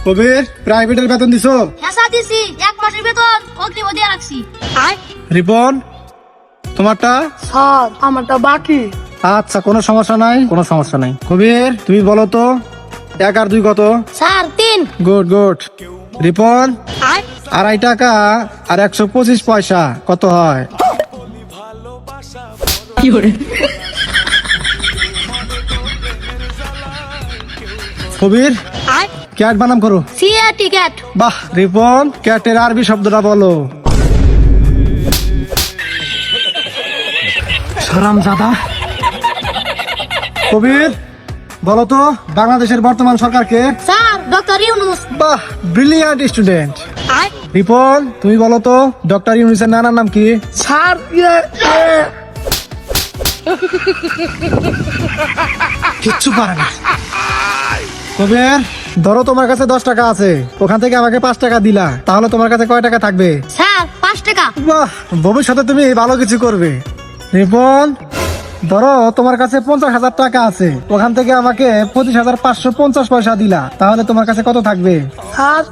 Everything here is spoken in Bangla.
কবির, প্রাইভেটের বেতন দিছো? হ্যাঁ স্যার দিছি, 1 মাসের বেতন অগ্রিম দিয়ে রাখছি। রিপন, তোমারটা? স্যার আমারটা বাকি। আচ্ছা, কোনো সমস্যা নাই, কোনো সমস্যা নাই। কবির, তুমি বলো তো 1 আর 2 কত? স্যার 3। Good good. রিপন, 2.5 টাকা আর 125 পয়সা কত হয়? কবির, ক্যাট বানাম করো। CA ticket. বাহ রিপন, ক্যাটের আরবি শব্দটা বলো। হারামজাদা। কবির, বলো তো বাংলাদেশের বর্তমান সরকারকে? Sir doctor Yunus. বাহ, ব্রিলিয়ান্ট স্টুডেন্ট। রিপন, তুমি বলো তো ডক্টর ইউনূসের নানার নাম কি? স্যার কিচ্ছু পারে না। কবির, ধরো তোমার কাছে 10 টাকা আছে, ওখান থেকে আমাকে 5 টাকা দিলা, তাহলে তোমার কাছে কয় টাকা থাকবে? স্যার 5 টাকা। বাহ, ভবিষ্যতে তুমি ভালো কিছু করবে। রিপন, ধরো তোমার কাছে 50,000 টাকা আছে, ওখান থেকে আমাকে 25,550 পয়সা দিলা, তাহলে তোমার কাছে কত থাকবে? স্যার